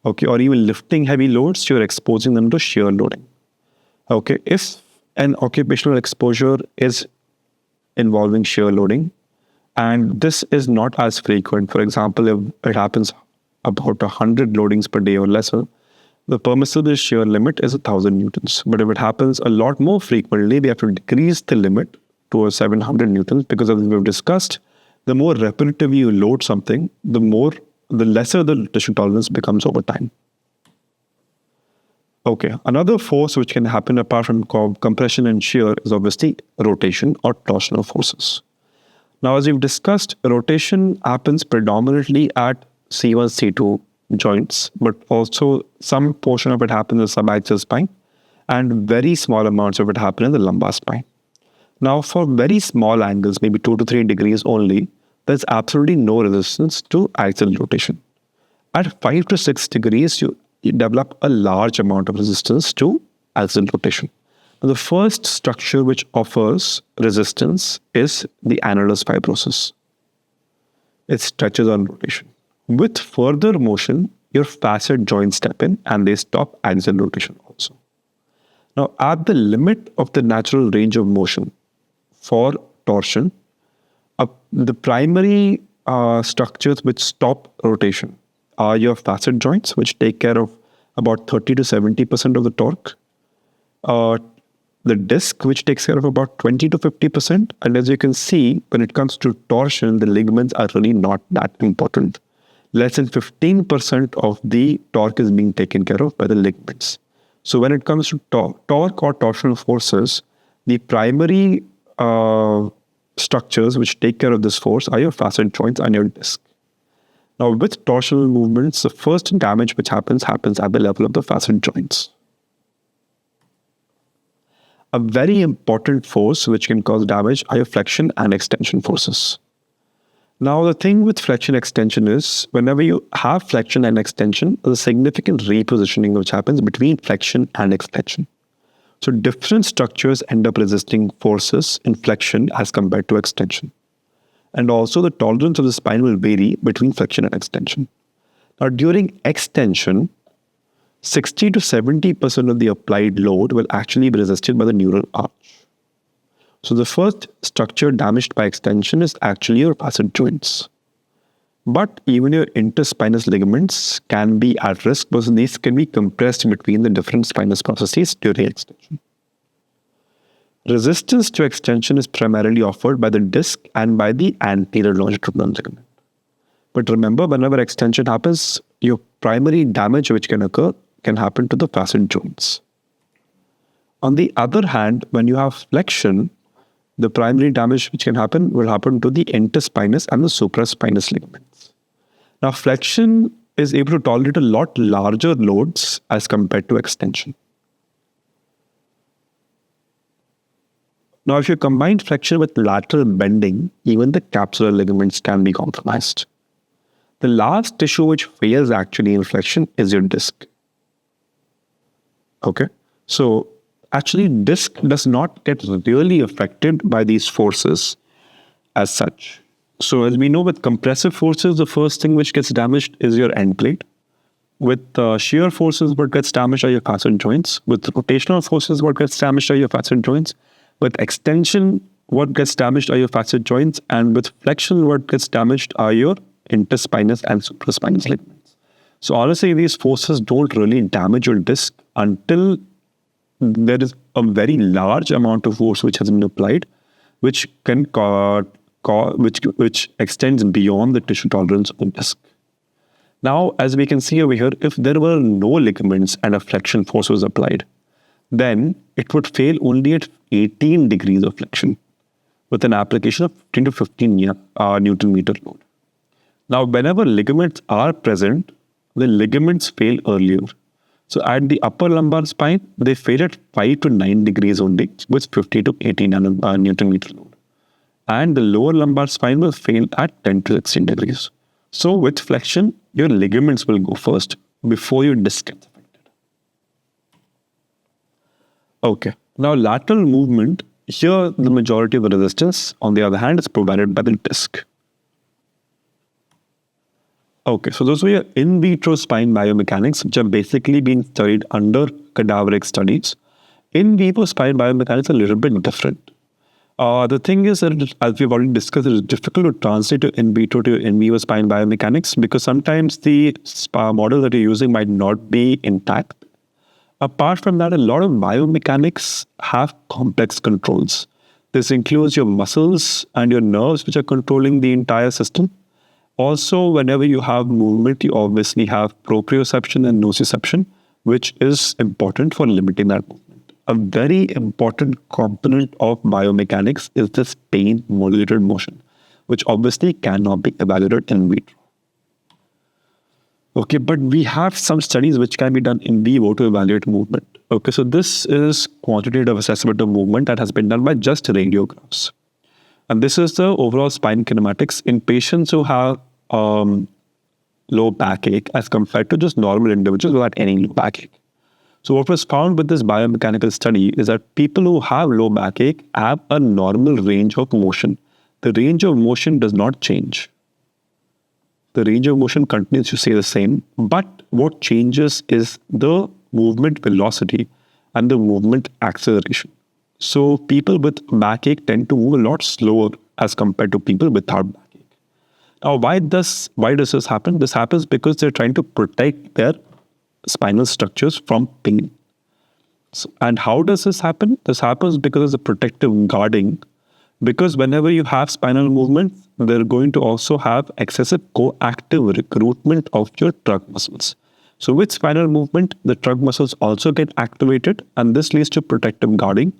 okay, or even lifting heavy loads, you're exposing them to shear loading. Okay, if an occupational exposure is involving shear loading, and this is not as frequent, for example, if it happens about 100 loadings per day or lesser, the permissible shear limit is 1,000 newtons. But if it happens a lot more frequently, we have to decrease the limit to 700 newtons, because as we've discussed, the more repetitively you load something, the lesser the tissue tolerance becomes over time. Okay, another force which can happen apart from compression and shear is obviously rotation or torsional forces. Now, as we've discussed, rotation happens predominantly at C1, C2 joints, but also some portion of it happens in the subaxial spine, and very small amounts of it happen in the lumbar spine. Now, for very small angles, maybe 2 to 3 degrees only, there's absolutely no resistance to axial rotation. At 5 to 6 degrees, you develop a large amount of resistance to axial rotation. Now, the first structure which offers resistance is the annulus fibrosus. It stretches on rotation. With further motion, your facet joints step in and they stop axial rotation also. Now, at the limit of the natural range of motion for torsion, the primary structures which stop rotation are your facet joints, which take care of about 30 to 70% of the torque. The disc, which takes care of about 20 to 50%. And as you can see, when it comes to torsion, the ligaments are really not that important. Less than 15% of the torque is being taken care of by the ligaments. So when it comes to torque or torsional forces, the primary structures which take care of this force are your facet joints and your disc. Now, with torsional movements, the first damage which happens at the level of the facet joints. A very important force which can cause damage are your flexion and extension forces. Now, the thing with flexion extension is, whenever you have flexion and extension, there's a significant repositioning which happens between flexion and extension. So different structures end up resisting forces in flexion as compared to extension. And also the tolerance of the spine will vary between flexion and extension. Now, during extension, 60 to 70% of the applied load will actually be resisted by the neural arch. So the first structure damaged by extension is actually your facet joints. But even your interspinous ligaments can be at risk because these can be compressed between the different spinous processes during extension. Resistance to extension is primarily offered by the disc and by the anterior longitudinal ligament. But remember, whenever extension happens, your primary damage which can occur can happen to the facet joints. On the other hand, when you have flexion, the primary damage which can happen will happen to the interspinous and the supraspinous ligaments. Now, flexion is able to tolerate a lot larger loads as compared to extension. Now, if you combine flexion with lateral bending, even the capsular ligaments can be compromised. The last tissue which fails actually in flexion is your disc. Okay, so actually disc does not get really affected by these forces as such. So as we know, with compressive forces, the first thing which gets damaged is your end plate. With shear forces, what gets damaged are your facet joints. With rotational forces, what gets damaged are your facet joints. With extension, what gets damaged are your facet joints. And with flexion, what gets damaged are your interspinous and supraspinous ligaments. So honestly, these forces don't really damage your disc until there is a very large amount of force which has been applied, which can which extends beyond the tissue tolerance of the disc. Now, as we can see over here, if there were no ligaments and a flexion force was applied, then it would fail only at 18 degrees of flexion with an application of 10 to 15 Newton meter load. Now, whenever ligaments are present, the ligaments fail earlier. So at the upper lumbar spine, they fail at 5 to 9 degrees only with 50 to 80 Newton meter load. And the lower lumbar spine will fail at 10 to 16 degrees. So with flexion, your ligaments will go first before your disc gets affected. Okay, now lateral movement, here the majority of the resistance, on the other hand, is provided by the disc. Okay, so those were your in vitro spine biomechanics, which are basically being studied under cadaveric studies. In vivo spine biomechanics is a little bit different. The thing is that, as we've already discussed, it is difficult to translate to in vitro to in vivo spine biomechanics because sometimes the model that you're using might not be intact. Apart from that, a lot of biomechanics have complex controls. This includes your muscles and your nerves, which are controlling the entire system. Also, whenever you have movement, you obviously have proprioception and nociception, which is important for limiting that movement. A very important component of biomechanics is this pain-modulated motion, which obviously cannot be evaluated in vitro. Okay, but we have some studies which can be done in vivo to evaluate movement. Okay, so this is quantitative assessment of movement that has been done by just radiographs. And this is the overall spine kinematics in patients who have low backache as compared to just normal individuals without any low backache. So what was found with this biomechanical study is that people who have low backache have a normal range of motion. The range of motion does not change. The range of motion continues to stay the same, but what changes is the movement velocity and the movement acceleration. So people with backache tend to move a lot slower as compared to people without backache. Now, why does this happen? This happens because they're trying to protect their spinal structures from pain. So, and how does this happen? This happens because of the protective guarding. Because whenever you have spinal movement, they're going to also have excessive coactive recruitment of your trunk muscles. So with spinal movement, the trunk muscles also get activated, and this leads to protective guarding,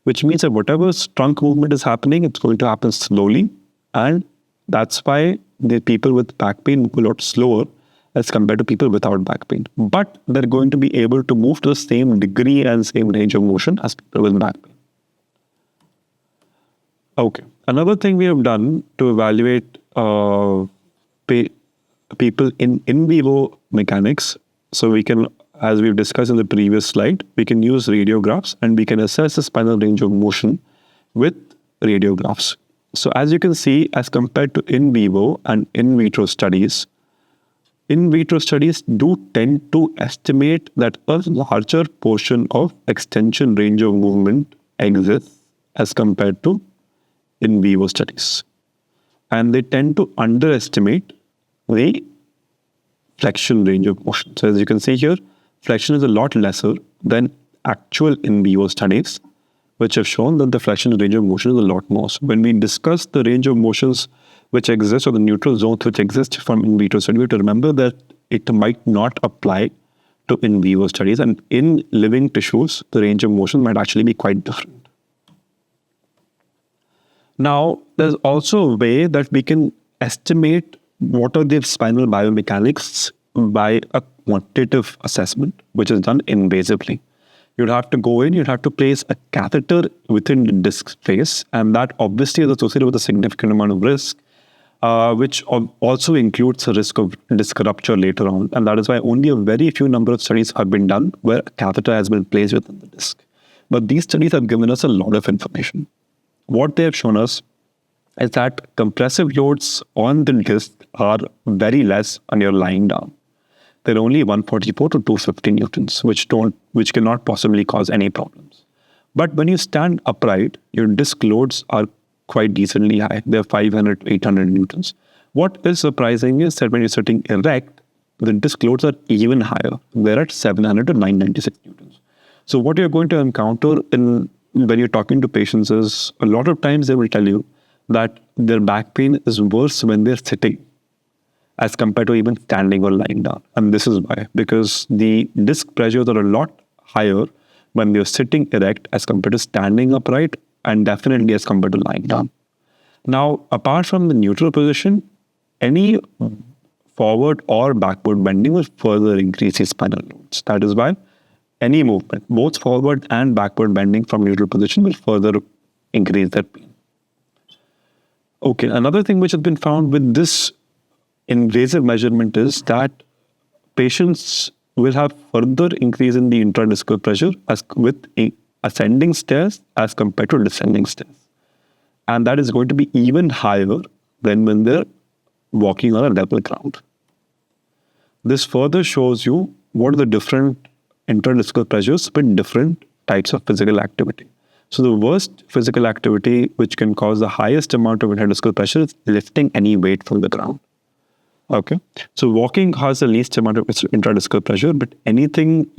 which means that whatever trunk movement is happening, it's going to happen slowly. And that's why the people with back pain move a lot slower as compared to people without back pain. But they're going to be able to move to the same degree and same range of motion as people with back pain. Okay. Another thing we have done to evaluate people in vivo mechanics, so we can, as we've discussed in the previous slide, we can use radiographs and we can assess the spinal range of motion with radiographs. So as you can see, as compared to in vivo and in vitro studies do tend to estimate that a larger portion of extension range of movement exists as compared to in vivo studies. And they tend to underestimate the flexion range of motion. So as you can see here, flexion is a lot lesser than actual in vivo studies, which have shown that the flexion range of motion is a lot more. So when we discuss the range of motions which exist or the neutral zones which exist from in vitro study, we have to remember that it might not apply to in vivo studies. And in living tissues, the range of motion might actually be quite different. Now, there's also a way that we can estimate what are the spinal biomechanics by a quantitative assessment, which is done invasively. You'd have to go in, you'd have to place a catheter within the disc space, and that obviously is associated with a significant amount of risk, which also includes a risk of disc rupture later on. And that is why only a very few number of studies have been done where a catheter has been placed within the disc. But these studies have given us a lot of information. What they have shown us is that compressive loads on the disc are very less when you're lying down. They're only 144 to 250 newtons, which cannot possibly cause any problems. But when you stand upright, your disc loads are quite decently high. They're 500 to 800 newtons. What is surprising is that when you're sitting erect, the disc loads are even higher. They're at 700 to 996 newtons. So what you're going to encounter when you're talking to patients is a lot of times they will tell you that their back pain is worse when they're sitting as compared to even standing or lying down. And this is why, because the disc pressures are a lot higher when they're sitting erect as compared to standing upright, and definitely as compared to lying down. Now, apart from the neutral position, any forward or backward bending will further increase the spinal loads. That is why any movement, both forward and backward bending from neutral position, will further increase that pain. Okay, another thing which has been found with this invasive measurement is that patients will have further increase in the intradiscal pressure as with ascending stairs as compared to descending stairs. And that is going to be even higher than when they're walking on a level ground. This further shows you what are the different intradiscal pressures with different types of physical activity. So the worst physical activity which can cause the highest amount of intradiscal pressure is lifting any weight from the ground. Okay, so walking has the least amount of intradiscal pressure, but anything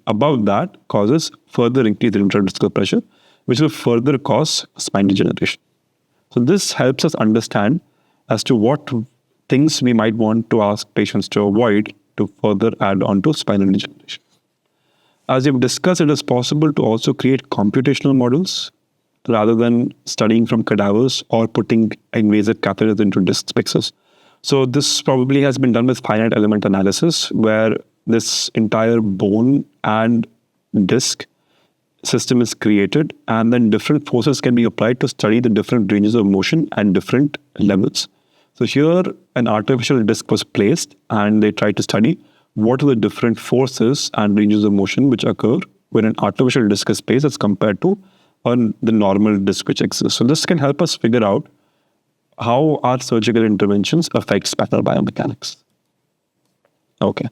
above that causes further increase in intradiscal pressure, which will further cause spine degeneration. So this helps us understand as to what things we might want to ask patients to avoid to further add on to spinal degeneration. As we've discussed, it is possible to also create computational models rather than studying from cadavers or putting invasive catheters into disc spaces. So this probably has been done with finite element analysis, where this entire bone and disc system is created, and then different forces can be applied to study the different ranges of motion at different levels. So here, an artificial disc was placed, and they tried to study what are the different forces and ranges of motion which occur when an artificial disc is placed as compared to the normal disc which exists. So this can help us figure out how our surgical interventions affect spinal biomechanics. Okay.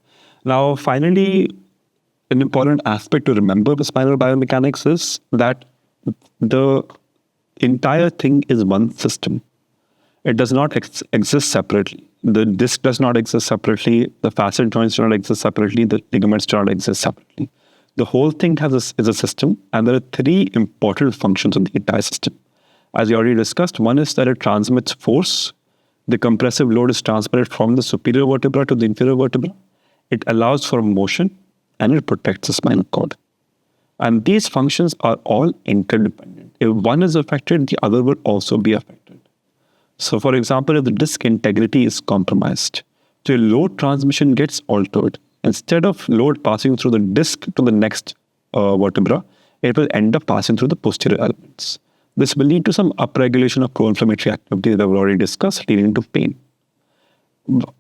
Now, finally, an important aspect to remember with spinal biomechanics is that the entire thing is one system. It does not exist separately. The disc does not exist separately. The facet joints do not exist separately. The ligaments do not exist separately. The whole thing is a system, and there are three important functions of the entire system. As we already discussed, one is that it transmits force. The compressive load is transmitted from the superior vertebra to the inferior vertebra. It allows for motion, and it protects the spinal cord. And these functions are all interdependent. If one is affected, the other will also be affected. So for example, if the disc integrity is compromised, the load transmission gets altered. Instead of load passing through the disc to the next vertebra, it will end up passing through the posterior elements. This will lead to some upregulation of pro-inflammatory activity that we've already discussed, leading to pain.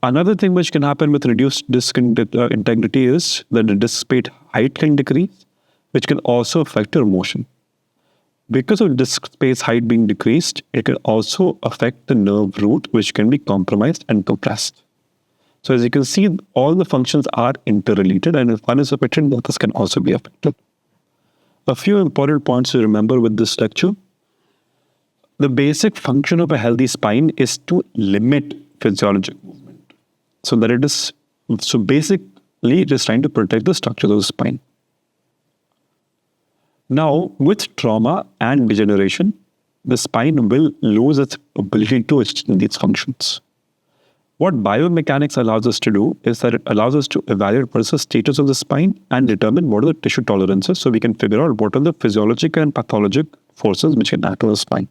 Another thing which can happen with reduced disc integrity is that the disc space height can decrease, which can also affect your motion. Because of disc space height being decreased, it can also affect the nerve root, which can be compromised and compressed. So as you can see, all the functions are interrelated, and if one is affected, the others can also be affected. A few important points to remember with this lecture. The basic function of a healthy spine is to limit physiologic movement. So basically it is trying to protect the structure of the spine. Now, with trauma and degeneration, the spine will lose its ability to achieve these functions. What biomechanics allows us to do is that it allows us to evaluate what is the status of the spine and determine what are the tissue tolerances so we can figure out what are the physiological and pathological forces which can act on the spine.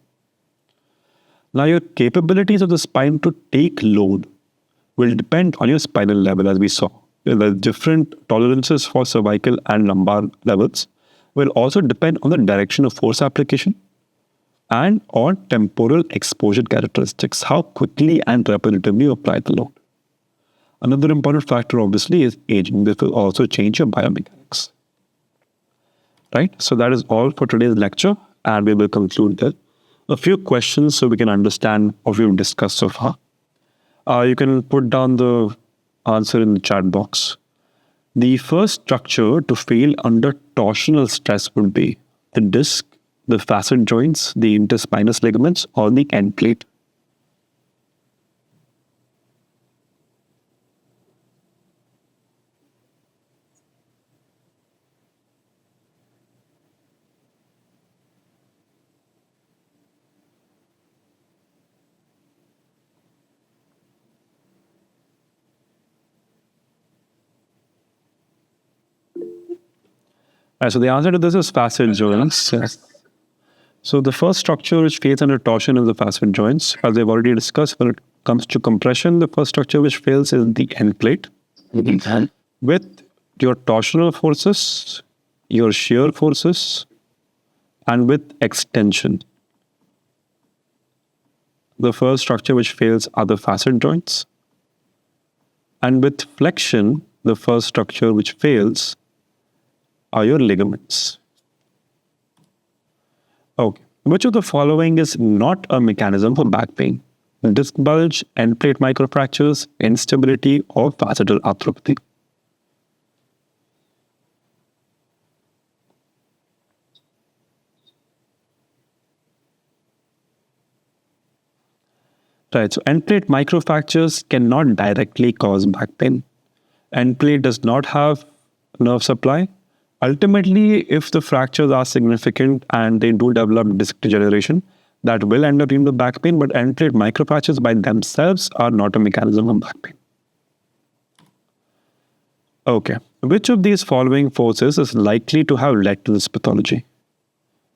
Now, your capabilities of the spine to take load will depend on your spinal level, as we saw. The different tolerances for cervical and lumbar levels will also depend on the direction of force application and on temporal exposure characteristics, how quickly and repetitively you apply the load. Another important factor, obviously, is aging. This will also change your biomechanics. Right? So that is all for today's lecture, and we will conclude there. A few questions so we can understand what we've discussed so far. You can put down the answer in the chat box. The first structure to fail under torsional stress would be the disc, the facet joints, the interspinous ligaments, or the end plate. So the answer to this is facet joints. Yes. So the first structure which fails under torsion is the facet joints. As we've already discussed, when it comes to compression, the first structure which fails is the end plate. With your torsional forces, your shear forces, and with extension, the first structure which fails are the facet joints. And with flexion, the first structure which fails are your ligaments. Okay. Which of the following is not a mechanism for back pain? Disc bulge, end plate microfractures, instability, or facetal arthropathy? Right. So end plate microfractures cannot directly cause back pain. End plate does not have nerve supply. Ultimately, if the fractures are significant and they do develop disc degeneration, that will end up in the back pain, but end plate microfractures by themselves are not a mechanism of back pain. Okay. Which of these following forces is likely to have led to this pathology?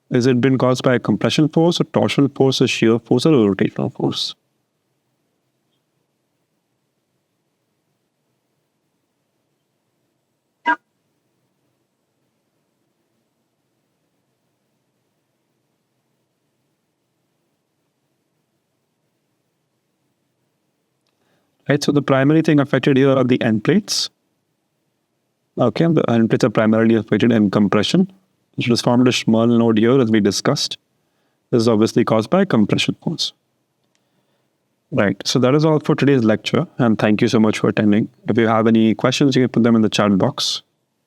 Is it been caused by a compression force, a torsional force, a shear force, or a rotational force? Right, so the primary thing affected here are the end plates. Okay, the end plates are primarily affected in compression, which was formed a small node here as we discussed. This is obviously caused by compression force. Right, so that is all for today's lecture, and thank you so much for attending. If you have any questions, you can put them in the chat box.